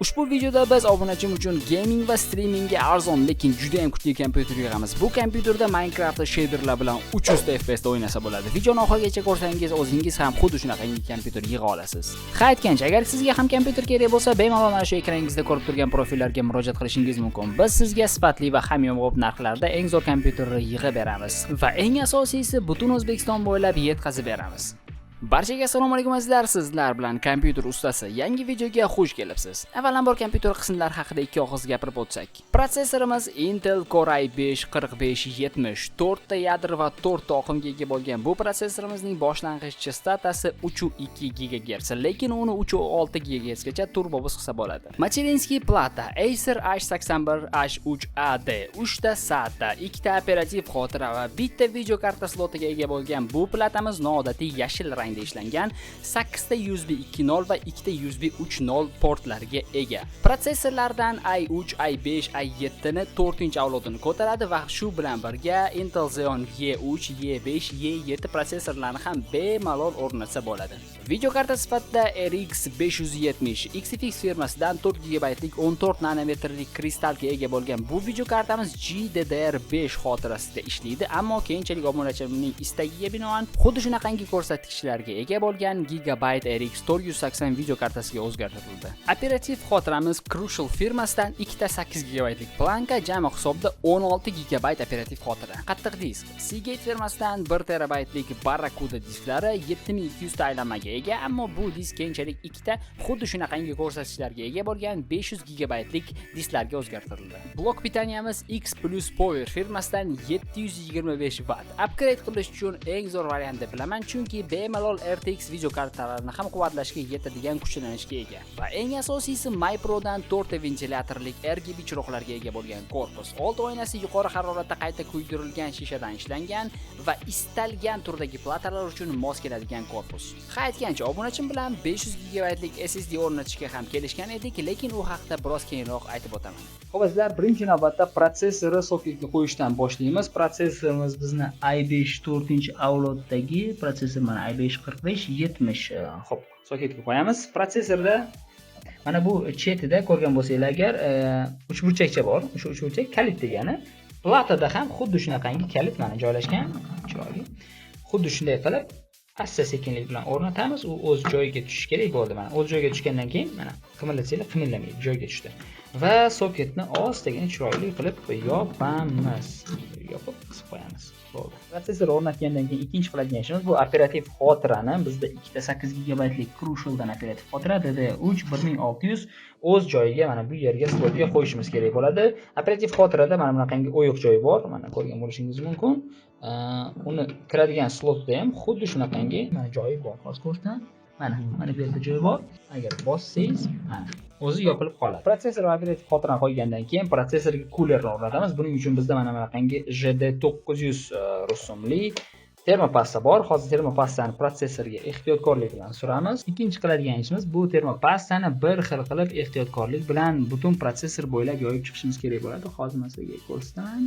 Ushbu videoda biz obunachim uchun gaming va streamingga arzon lekin juda ham kuchli kompyuter yig'amiz. Bu kompyuterda Minecraft shaderlar bilan 300 FPS da o'ynasa bo'ladi. Videoni oxirigacha ko'rsangiz o'zingiz ham xuddi shunaqangi kompyuter yig'a olasiz. Ha aytgancha, agar sizga ham kompyuter kerak bo'lsa, bemalol mana shu ekraningizda ko'rib turgan profillarga murojaat qilishingiz mumkin. Biz sizga sifatli va hamyonbop narxlarda eng zo'r kompyuterni yig'ib beramiz va eng asosiysi butun O'zbekiston bo'ylab yetkazib beramiz. Barchaga assalomu alaykum azizlar, sizlar bilan kompyuter ustasi yangi videoga xush kelibsiz. Avvalambor kompyuter qismlari haqida ikki og'iz gapirib o'tsak. Protsessorimiz Intel Core i5 4570, 4 ta yadro va 4 ta oqimga ega bo'lgan bu protsessorimizning boshlang'ich chastotasi 3.2 GHz, lekin uni 3.6 GHz gacha turbo qilsa bo'ladi. Materinskiy plata Acer H81H3AD, 3 ta SATA, 2 ta operativ xotira va bitta video karta slotiga ega bo'lgan bu platamiz noodatiy yashil rangda ishlangan 8 ta USB 2.0 va 2 ta USB 3.0 portlariga ega. Protsessorlardan i3, i5, i7 ni 4-avlodini ko'taradi va shu bilan birga Intel Xeon E3, E5, E7 protsessorlarini ham bemalol o'rnatsa bo'ladi. Video karta sifatida RX 570 XFX firmasidan 4 GB lik 14 nanometrlik kristalga ega bo'lgan bu video kartamiz GDDR5 xotirasida ishlaydi, ammo keyinchalik obunachimning istagiga binoan xuddi shunaqangi ko'rsatkichlarga ega bo'lgan Gigabyte RX 480 video kartasiga o'zgartirildi. Operativ xotiramiz Crucial firmasidan 2 ta 8 GB lik planka, jami hisobda 16 GB operativ xotira. Qattiq disk Seagate firmasidan 1 TB lik Barracuda disklari 7200 ta aylanmaga ega, ammo bu disk keyinchalik 2 ta xuddi shunaqangi ko'rsatkichlarga ega bo'lgan 500 GB lik disklarga o'zgartirildi. Blok pitaniyamiz X Plus Power firmasidan 725 Watt. Upgrade qilish uchun eng zo'r variant deb bilaman, chunki bemalol RTX video kartalarini ham quvvatlashga yetadigan kuchlanishga ega. Va eng asosiysi MyProdan 4 ta ventilyatorlik RGB chiroqlarga ega bo'lgan korpus. Old oynasi yuqori haroratda qayta kuydirilgan shishadan ishlangan va istalgan turdagi platalar uchun mos keladigan korpus. Ha aytgancha, obunachim bilan 500 GB lik SSD o'rnatishga ham kelishgan edik, lekin u haqida biroz keyinroq aytib o'taman. Xo'p azizlar, birinchi navbatda protsessorni soketga qo'yishdan boshlaymiz. Protsessorimiz bizni i5 4-avloddagi protsessor, mana i5 4570. Xo'p, soketga qo'yamiz. Protsessorda mana bu chetida ko'rgan bo'lsanglar agar uchburchakcha bor. O'sha uchburchak kalit degani. Platada ham xuddi shunaqangi kalit mana joylashgan. Chiroyli. Xuddi shunday qilib asta sekinlik bilan o'rnatamiz. U o'z joyiga tushishi kerak bo'ldi. Mana o'z joyiga tushgandan keyin mana qimirlatsanglar qimirlamaydi, joyiga tushdi. Va soketni ostagina chiroyli qilib yopamiz. Yopib qisib qo'yamiz. Bo'ldi. Protsessor o'rnatgandan keyin ikkinchi qiladigan ishimiz bu operativ xotirani bizda 2 ta 8 GB lik Crucialdan operativ xotira DDR3 1600 o'z joyiga mana bu yerga slotga qo'yishimiz kerak bo'ladi. Operativ xotirada mana bunaqangi o'yiq joyi bor, mana ko'rgan bo'lishingiz mumkin. Uni kiradigan slotda ham xuddi shunaqangi mana joyi bor. Hozir ko'rsam, mana bu yerda joyi bor. Agar bossangiz, mana o'zi yopilib qoladi. Protsessor va operativ xotirani qo'ygandan keyin protsessorga coolerni o'rnatamiz. Buning uchun bizda mana bunaqangi JD900 rusumli termopasta bor. Hozir termopastani protsessorga ehtiyotkorlik bilan suramiz. Ikkinchi qiladigan ishimiz bu termopastani bir xil qilib ehtiyotkorlik bilan butun protsessor bo'ylab yoyib chiqishimiz kerak bo'ladi. Hozir masalan ko'rsataman.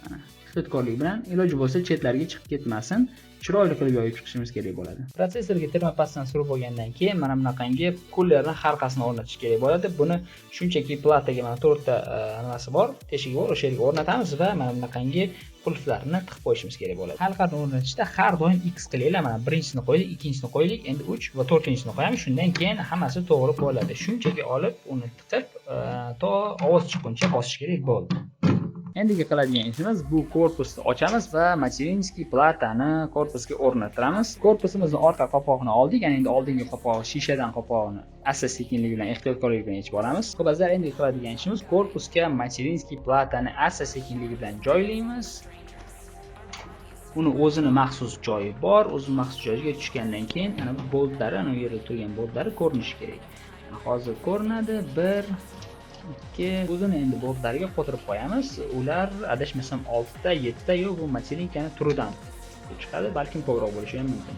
Mana ehtiyotkorlik bilan iloji bo'lsa chetlarga chiqib ketmasin, chiroyli qilib yoyib chiqishimiz kerak bo'ladi. Protsessorga termopastani surib bo'lgandan keyin mana bunaqangi coolerning halqasini o'rnatish kerak bo'ladi. Buni shunchaki plataga mana 4 ta nimasi bor, teshigi bor, o'sha yerga o'rnatamiz va mana bunaqangi qulflarni tiqib qo'yishimiz kerak bo'ladi. Halqani o'rnatishda har doim X qilinglar. Mana birinchisini qo'ydik, ikkinchisini qo'ydik, endi 3 va 4-chisini qo'yamiz. Shundan keyin hammasi to'g'ri bo'ladi. Shunchaki olib uni tiqib to ovoz chiqquncha bosish kerak bo'ldi. Endigi qiladigan ishimiz bu korpusni ochamiz va materinskiy platani korpusga o'rnatiramiz. Korpusimizning orqa qopog'ini oldik, ya'ni endi oldingi qopog'i shishadan qopog'ini asta sekinlik bilan ehtiyotkorlik bilan yechib olamiz. Xo'p, azizlar, endi qiladigan ishimiz korpusga materinskiy platani asta sekinlik bilan joylaymiz. Uni o'zini maxsus joyi bor. O'zi maxsus joyiga tushgandan keyin ana bu boltlari, ana bu yerda turgan boltlari ko'rinishi kerak. Hozir ko'rinadi. 1 2 o'zini endi boltlariga qo'tirib qo'yamiz. Ular adashmasam 6 ta, 7 ta yo'q, bu materinkaning turidan chiqadi, balkim ko'proq bo'lishi ham mumkin.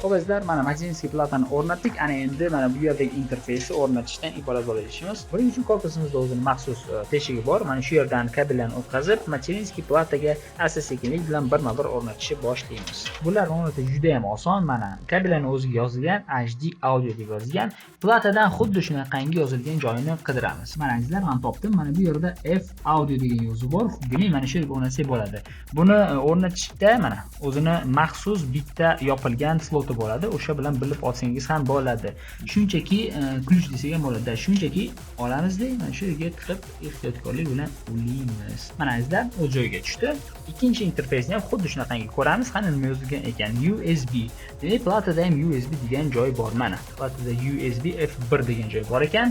Xo'p azizlar, mana Magnitsky platani o'rnatdik. Ana endi mana bu yerdagi interfeysni o'rnatishdan iborat bo'ladi ishimiz. Buning uchun korpusimizda o'zining maxsus teshigi bor. Mana shu yerdan kabellarni o'tkazib, Magnitsky plataga asta-sekinlik bilan birma-bir o'rnatishni boshlaymiz. Bularni o'rnatish juda ham oson. Mana kabellarning o'ziga yozilgan HD audio deb yozilgan. Platadan xuddi shunaqangi yozilgan joyini qidiramiz. Mana azizlar, men topdim. Mana bu yerda F audio degan yozuv bor. Demak, mana shu yerga o'rnatsak bo'ladi. Buni o'rnatishda mana o'zini maxsus bitta yopilgan sloti bo'ladi. O'sha bilan bilib olsangiz ham bo'ladi. Shunchaki ключ desak ham bo'ladi. Shunchaki olamizda, mana shu yerga tiqib ehtiyotkorlik bilan ulaymiz. Mana azizlar, o'z joyiga tushdi. Ikkinchi interfeysni ham xuddi shunaqangi ko'ramiz. Qani nima yozilgan ekan? USB. Demak, platada ham USB degan joy bor. Mana platada USB F1 degan joy bor ekan.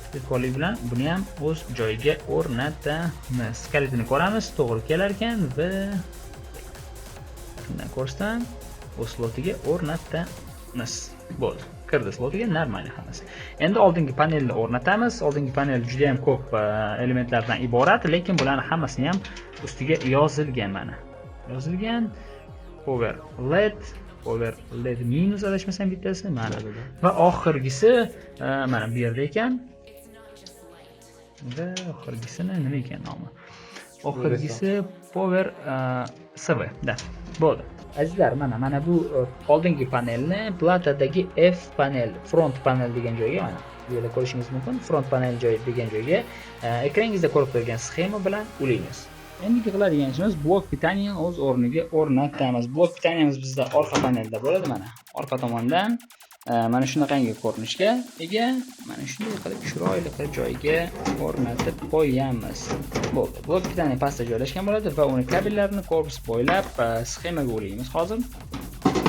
Ehtiyotkorlik bilan buni ham o'z joyiga o'rnatamiz. Kalitini ko'ramiz, to'g'ri kelar ekan va bundan ko'rsam o'z slotiga o'rnatamiz. Bo'ldi. Kirdi slotiga, normal hammasi. Endi oldingi panelni o'rnatamiz. Oldingi panel juda ham ko'p elementlardan iborat, lekin bularning hammasini ham ustiga yozilgan mana. Yozilgan power LED minus adashmasam bittasi mana. Va oxirgisi mana bu yerda ekan. Va oxirgisini nima ekan nomi? Oxirgisi power SV da. Bo'ldi. Azizlar, mana bu oldingi panelni platadagi F panel, front panel degan joyga mana bu yerda ko'rishingiz mumkin. Front panel joyi degan joyga ekraningizda ko'rib turgan sxema bilan ulaymiz. Endi qiladigan ishimiz blok pitaniyani o'z o'rniga o'rnatamiz. Blok pitaniyamiz bizda orqa panelda bo'ladi mana. Orqa tomondan mana shunaqangi ko'rinishga ega, mana shunday qilib chiroyli qilib joyiga o'rnatib qo'yamiz. Bo'ldi. Blok pitaniya pastda joylashgan bo'ladi va uni kabellarini korpus bo'ylab sxemaga ulaymiz hozir.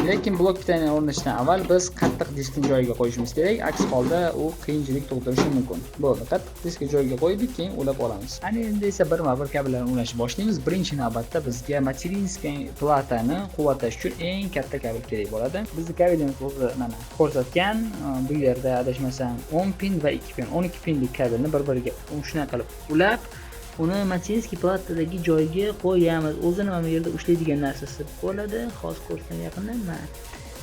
Lekin blok pitaniyani o'rnatishdan avval biz qattiq diskni joyiga qo'yishimiz kerak. Aks holda u qiyinchilik tug'dirishi mumkin. Bo'ldi. Qattiq diskni joyiga qo'ydik, keyin ulab olamiz. Ana endi esa birma-bir kabellarni ulashni boshlaymiz. Birinchi navbatda bizga Magnitsky platani quvvatlash uchun eng katta kabel kerak bo'ladi. Bizning kabelimiz o'zi mana ko'rsatgan, bu yerda adashmasam 10 pin va 2 pin, 12 pinlik kabelni bir-biriga shunday qilib ulab, uni Magnitsky platadagi joyga qo'yamiz. O'zini mana bu yerda ushlaydigan narsasi bo'ladi. Hozir ko'rsam yaqindan mana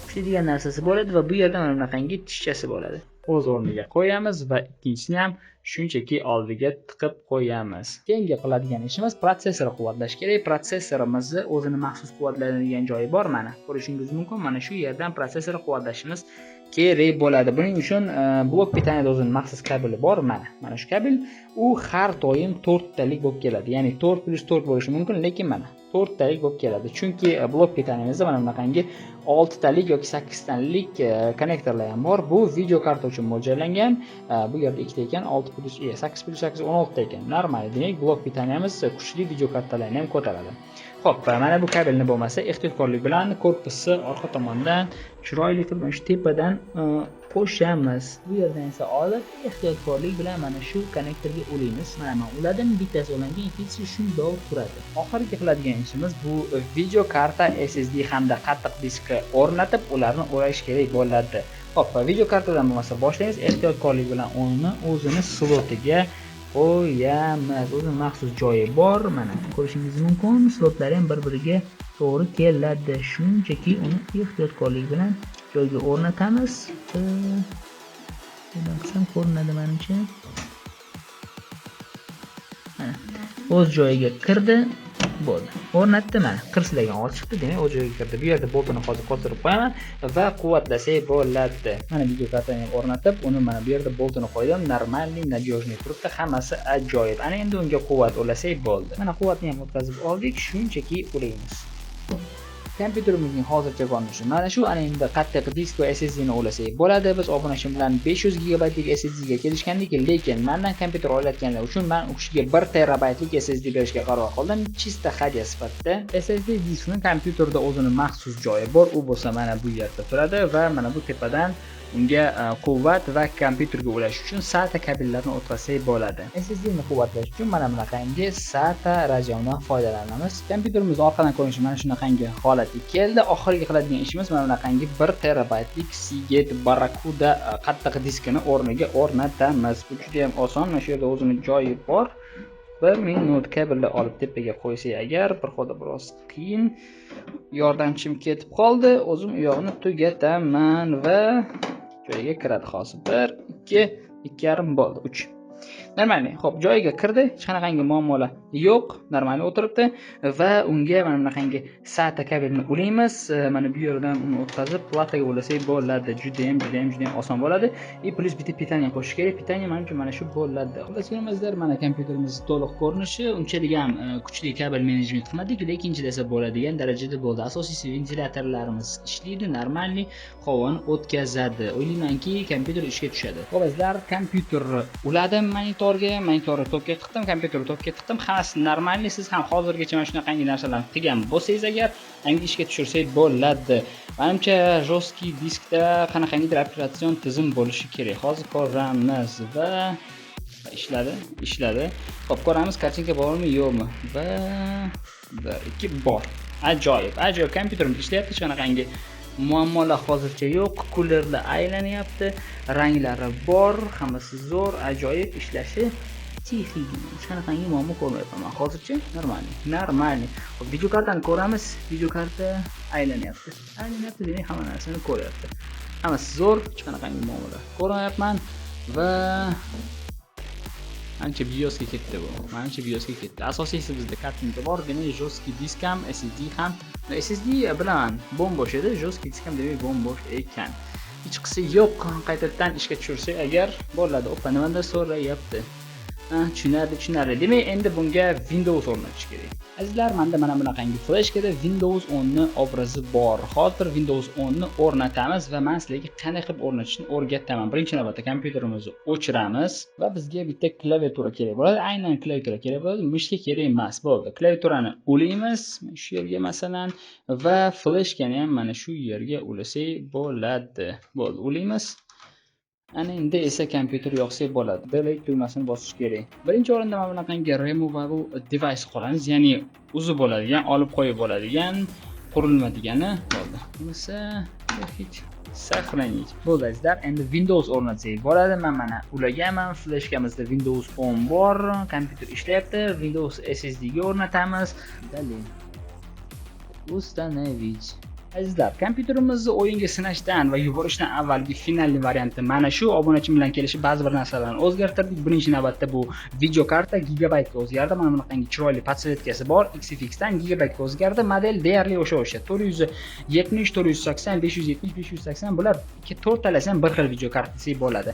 ushlaydigan narsasi bo'ladi va bu yerda mana bunaqangi tishchasi bo'ladi. O'z o'rniga qo'yamiz va ikkinchisini ham shunchaki oldiga tiqib qo'yamiz. Keyingi qiladigan ishimiz protsessorni quvvatlash kerak. Protsessorimizni o'zini maxsus quvvatlaydigan joyi bor mana. Ko'rishingiz mumkin. Mana shu yerdan protsessorni quvvatlashimiz kerak bo'ladi. Buning uchun blok pitaniyada o'zining maxsus kabeli bor mana. Mana shu kabel u har doim 4 talik bo'lib keladi. Ya'ni 4+4 bo'lishi mumkin, lekin mana 4 talik bo'lib keladi. Chunki blok pitaniyamizda mana bunaqangi 6 talik yoki 8 talik konnektorlar ham bor. Bu video karta uchun mo'ljallangan. Bu yerda 2 ta ekan, 8+8 16 ta ekan. Normal. Demak, blok pitaniyamiz kuchli video kartalarni ham ko'taradi. Xo'p, mana bu kabelni bo'lmasa, ehtiyotkorlik bilan korpusni orqa tomondan chiroyli qilib shu tepadan qo'shamiz. Bu yerdan esa olib, ehtiyotkorlik bilan mana shu konnektorga ulaymiz. Mana men uladim, bittasi ulangan, ikkinchisi shundoq turadi. Oxirgi qiladigan ishimiz bu video karta SSD hamda qattiq diskka o'rnatib, ularni ulash kerak bo'ladi. Xo'p, video kartadan bo'lmasa boshlaymiz. Ehtiyotkorlik bilan uni o'zini slotiga qo'yamiz. O'zining maxsus joyi bor. Mana ko'rishingiz mumkin. Slotlari ham bir-biriga to'g'ri keladi. Shunchaki uni ehtiyotkorlik bilan joyga o'rnatamiz. Bundan ko'rinadi menimcha. Mana o'z joyiga kirdi. Bo'ldi. O'rnatdi mana. Qirsilagan ol chiqdi, demak o'z joyiga kirdi. Bu yerda boltini hozir qo'stirib qo'yaman va quvvatlasak bo'ladi. Mana video kartani o'rnatib, uni mana bu yerda boltini qo'ydim. Normalniy, nadejniy turibdi. Hammasi ajoyib. Ana endi unga quvvat ulasak bo'ldi. Mana quvvatni ham o'tkazib oldik, shunchaki ulaymiz. Kompyuterimizning hozircha ko'rinishi mana shu. Ana endi qattiq disk va SSD ni ulasak bo'ladi. Biz obunachim bilan 500 GB lik SSD ga kelishgandik, lekin mendan kompyuter olayotganlar uchun men u kishiga 1 TB lik SSD berishga qaror qildim. Chista hadya sifatida. SSD diskni kompyuterda o'zining maxsus joyi bor. U bo'lsa mana bu yerda turadi va mana bu tepadan unga quvvat va kompyuterga ulash uchun SATA kabellarni o'tkazsak bo'ladi. SSD ni quvvatlash uchun mana bunaqangi SATA rajamdan foydalanamiz. Kompyuterimiz orqadan ko'rinishi mana shunaqangi holatga keldi. Oxirgi qiladigan ishimiz mana bunaqangi 1 TB lik Seagate Barracuda qattiq diskini o'rniga o'rnatamiz. Bu juda ham oson. Mana shu yerda o'zining joyi bor. 1 minut kabelni olib tepaga qo'ysak agar, bir holda biroz qiyin. Yordamchim ketib qoldi. O'zim u yoqni tugataman va joyiga kiradi hozir. 1 2 2,5 bo'ldi, 3. Normalniy. Xo'p, joyiga kirdi. Hech qanaqangi muammolar yo'q. Normalniy o'tiribdi va unga mana bunaqangi SATA kabelni ulaymiz. Mana bu yerdan uni o'tkazib plataga ulasak bo'ladi. Juda ham oson bo'ladi. Plus bitta pitaniya qo'shish kerak. Pitaniya menimcha mana shu bo'ladi. Xullas ko'ramizlar, mana kompyuterimiz to'liq ko'rinishi, unchalik ham kuchli kabel menejment qilmadik, lekin chidasa bo'ladigan darajada bo'ldi. Asosiysi ventilyatorlarimiz ishlaydi, normalniy havoni o'tkazadi. O'ylaymanki, kompyuter ishga tushadi. Xo'plar, kompyuter uladim monitorni topga tiqdim, kompyuterni topga tiqdim. Hammasi normalniy. Siz ham hozirgacha mana shunaqangi narsalarni qilgan bo'lsangiz agar, endi ishga tushirsak bo'ladi. Menimcha jostki diskda qanaqangidir operatsion tizim bo'lishi kerak. Hozir ko'ramiz va ishladi. Xo'p, ko'ramiz kartinka bormi, yo'qmi? Va 1 2 bor. Ajoyib. Kompyuterimiz ishlayapti, hech qanaqangi muammolar hozircha yo'q. Kullerlar aylanyapti, ranglari bor, hammasi zo'r, ajoyib ishlashi. Tixi, hech qanaqangi muammo ko'rmayapman hozircha. Normalniy. Xo'p, videokartani ko'ramiz. Videokarta aylanyapti, demak hamma narsani ko'ryapti. Hammasi zo'r, hech qanaqangi muammolar ko'rmayapman va ancha BIOSga ketdi bu. Asosiysi bizda kartinka bor, demak jostki disk ham, SSD ham. SSD bilan bombosh edi, jostki disk ham demak bombosh ekan. Hech qisi yo'q, qaytadan ishga tushirsak agar bo'ladi. Oppa, nimadan so'rayapti? Tushunarli. Demak, endi bunga Windows o'rnatish kerak. Azizlar, menda mana bunaqangi flashkada Windows 10 ni obrazi bor. Hozir Windows 10 ni o'rnatamiz va men sizlarga qanday qilib o'rnatishni o'rgataman. Birinchi navbatda kompyuterimizni o'chiramiz va bizga bitta klaviatura kerak bo'ladi. Aynan klaviatura kerak bo'ladi, mushka kerak emas. Bo'ldi. Klaviaturani ulaymiz, shu yerga masalan, va flashkani ham mana shu yerga ulasak bo'ladi. Bo'ldi, ulaymiz. Ana endi esa kompyuter yoqsa bo'ladi. Delete tugmasini bosish kerak. Birinchi o'rinda mana bunaqangi removable device qolamiz, ya'ni uzib bo'ladigan, olib qo'yib bo'ladigan qurilma degani bo'ldi. Bunisi hech saqlanaylik. Bo'ldi azizlar, endi Windows o'rnatsak bo'ladi. Men mana ulaganman, flashkamizda Windows 10 bor, kompyuter ishlayapti. Windows SSD ga o'rnatamiz. Dalil. Ustanavich. Azizlar, kompyuterimizni o'yinga sinashdan va yuborishdan avvalgi finalli varianti mana shu. Obunachim bilan kelishib ba'zi bir narsalarni o'zgartirdik. Birinchi navbatda bu video karta gigabaytga o'zgardi. Mana bunaqangi chiroyli podsetkasi bor. XFX dan gigabaytga o'zgardi. Model deyarli o'sha. 470, 480, 570, 580 bular to'rtalasi ham bir xil video karta desak bo'ladi.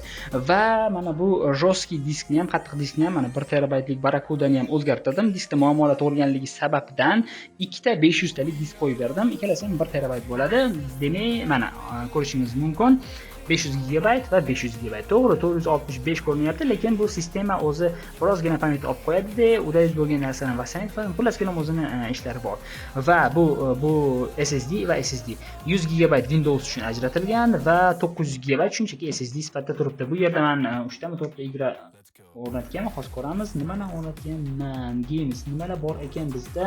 Va mana bu jostki diskni ham, qattiq diskni ham mana 1 terabaytlik barakudani ham o'zgartirdim. Diskda muammolar tug'ilganligi sababdan ikkita 500 talik disk qo'yib berdim. Ikkalasi ham 1 terabayt bo'ladi. Demak, mana ko'rishingiz mumkin. 500 GB va 500 GB. To'g'ri, 465 ko'rinyapti, lekin bu sistema o'zi birozgina pamyat olib qo'yadi-da, udayz bo'lgan narsani vasanit qiladi. Xullas o'zini ishlari bor. Va bu SSD va SSD 100 GB Windows uchun ajratilgan va 900 GB shunchaki SSD sifatida turibdi. Bu yerda men 3 ta 4 ta igra o'rnatganman, hozir ko'ramiz. Nimalar o'rnatganman? Games nimalar bor ekan bizda?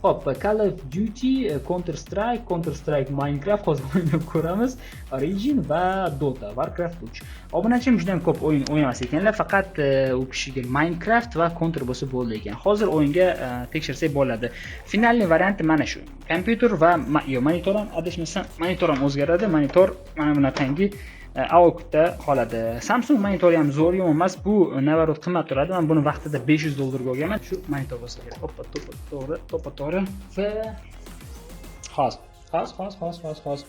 Hop, Call of Duty, Counter-Strike, Minecraft hozir o'ynab ko'ramiz. Origin va Dota, Warcraft 3. Obunachim juda ham ko'p o'yin o'ynamas ekanlar, faqat u kishiga Minecraft va Counter bo'lsa bo'ldi ekan. Hozir o'yinga tekshirsak bo'ladi. Finalli varianti mana shu. Kompyuter va monitor ham adashmasam, monitor ham o'zgaradi. Monitor mana bunaqangi AOKda qoladi. Samsung monitori ham zo'r emas, bu navarot qimmat turadi. Men buni vaqtida $500 ga olganman. Shu monitor bo'lsa kerak. Hoppa, to'g'ri. Va hozir.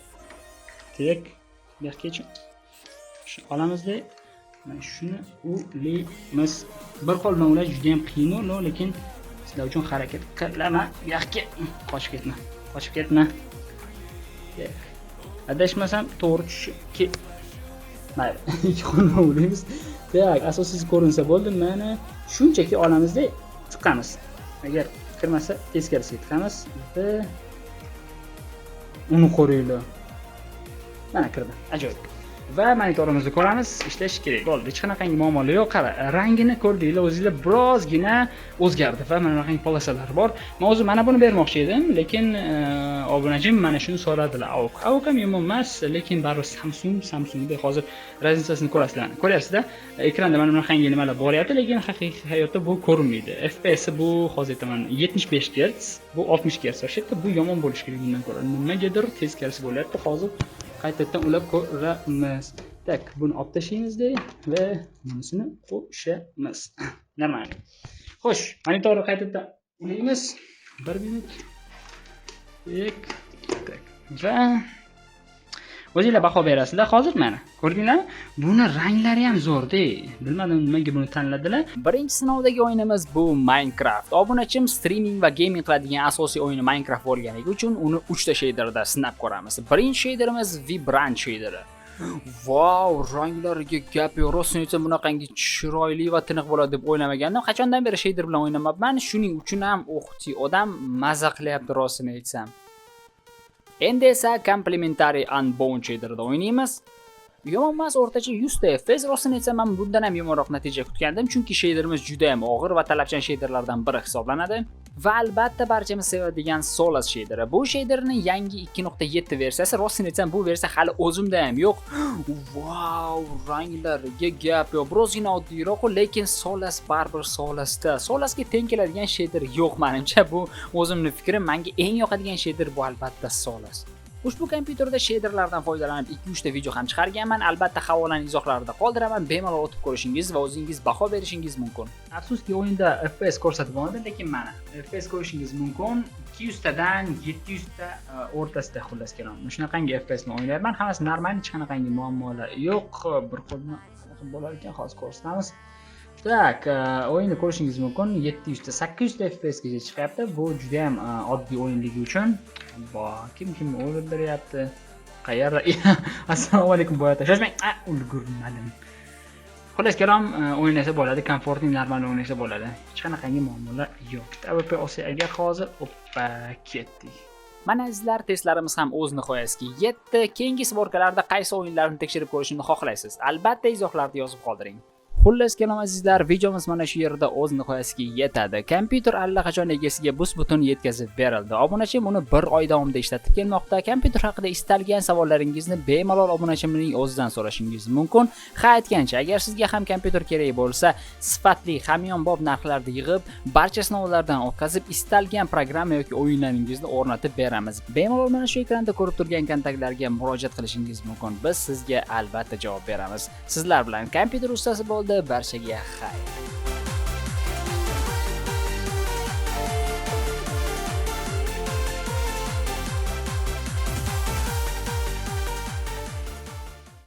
Tek yaxkechi. Shu olamizda mana shuni ulaymiz. Bir qo'ldan ulash juda ham qiyin, lekin sizlar uchun harakat qilaman. Yaxki, qochib ketma. Adashmasam to'g'ri tushib mayli, ikki qo'ldan ulaymiz. Tak, asosiysi ko'rinsa bo'ldi. Mana shunchaki olamizda chiqamiz. Agar kirmasa teskarisiga tiqamiz. Uni qo'ringlar. Mana kirdi. Ajoyib. va monitorimizni ko'ramiz, ishlashi kerak. Bo'ldi, hech qanaqangi muammolar yo'q. Qara, rangini ko'rdinglar, o'zingizlar birozgina o'zgardi va mana bunaqangi polosalar bor. Men o'zim mana buni bermoqchi edim, lekin obunachim mana shuni so'radilar. AOK ham yomon emas, lekin baribir Samsungda hozir razницасini ko'rasizlar. Ko'ryapsizda, ekranda mana bunaqangi nimalar bo'lyapti, lekin haqiqiy hayotda bu ko'rinmaydi. FPS bu hozir aytaman 75 Hz, bu 60 Hz. O'sha bu yomon bo'lishi kerak bundan ko'ra. Nimagadir teskarisi bo'lyapti. Hozir qaytadan ulab ko'ramiz. Tak, buni olib tashlaymiz-da va bunisini qo'shamiz. Normal. Xo'sh, monitorni qaytadan ulaymiz. 1 minut. Tak. Va o'zingizlar baho berasizlar. Hozir mana, ko'rdinglarmi? Buni ranglari ham zo'r-da. Bilmadim nimaga buni tanladilar. Birinchi sinovdagi o'yinimiz bu Minecraft. Obunachim streaming va gaming qiladigan asosiy o'yini Minecraft bo'lganligi uchun uni 3 ta shaderda sinab ko'ramiz. Birinchi shaderimiz Vibrant shaderi. Wow, ranglariga gap yo'q. Rostini aytsam bunaqangi chiroyli va tiniq bo'ladi deb o'ylamagandim. Qachondan beri shader bilan o'ynamabman. Shuning uchun ham odam maza qilyapti rostini aytsam. Endi esa Complementary Unbound shaderda o'ynaymiz. Yomon emas, o'rtacha 100 ta FPS. Rostini aytsam, men bundan ham yomonroq natija kutgandim, chunki shaderimiz juda ham og'ir va talabchan shaderlardan biri hisoblanadi. Va albatta barchamiz sevadigan Solas shaderi. Bu shaderning yangi 2.7 versiyasi. Rostini aytsam, bu versiya hali o'zimda ham yo'q. Wow, ranglariga gap yo'q. Birozgina oddiyroq, lekin Solas baribir Solasda. Solasga teng keladigan shader yo'q menimcha. Bu o'zimning fikrim. Menga eng yoqadigan shader bu albatta Solas. Ushbu kompyuterda shaderlardan foydalanib 2-3 ta video ham chiqarganman. Albatta havolani izohlarida qoldiraman. Bemalol o'tib ko'rishingiz va o'zingiz baho berishingiz mumkin. Afsuski o'yinda FPS ko'rsatib bo'lmadi, lekin mana FPS ko'rishingiz mumkin. 200 tadan 700 ta o'rtasida xullas kelam. Shunaqangi FPS ni o'ynayapman. Hammasi normal, hech qanaqangi muammolar yo'q. Bir qo'lni bo'lar ekan, hozir ko'rsatamiz. Tak, o'yinni ko'rishingiz mumkin. 700 ta 800 ta FPS gacha chiqyapti. Bu juda ham oddiy o'yinligi uchun. Kim o'ylab beryapti? Qayerda? Assalomu alaykum boyata. Shoshmang. Ulgurmadim. Xullas kalom, o'ynasa bo'ladi, komfortli, normal o'ynasa bo'ladi. Hech qanaqangi muammolar yo'q. AWP olsa agar hozir, oppa, ketdik. Mana sizlar, testlarimiz ham o'z nihoyasiga yetdi. Keyingi svorkalarda qaysi o'yinlarni tekshirib ko'rishni xohlaysiz? Albatta izohlarda yozib qoldiring. Xullas kalom azizlar, videomiz mana shu yerda o'z nihoyasiga yetadi. Kompyuter allaqachon egasiga bus-butun yetkazib berildi. Obunachim uni 1 oy davomida ishlatib kelmoqda. Kompyuter haqida istalgan savollaringizni bemalol obunachimning o'zidan so'rashingiz mumkin. Aytgancha, agar sizga ham kompyuter kerak bo'lsa, sifatli, hamyonbop narxlarda yig'ib, barcha sinovlardan o'tkazib, istalgan programma yoki o'yinlaringizni o'rnatib beramiz. Bemalol mana shu ekranda ko'rib turgan kontaktlarga murojaat qilishingiz mumkin. Biz sizga albatta javob beramiz. Sizlar bilan kompyuter ustasi bo'ldi. Barchaga xayr.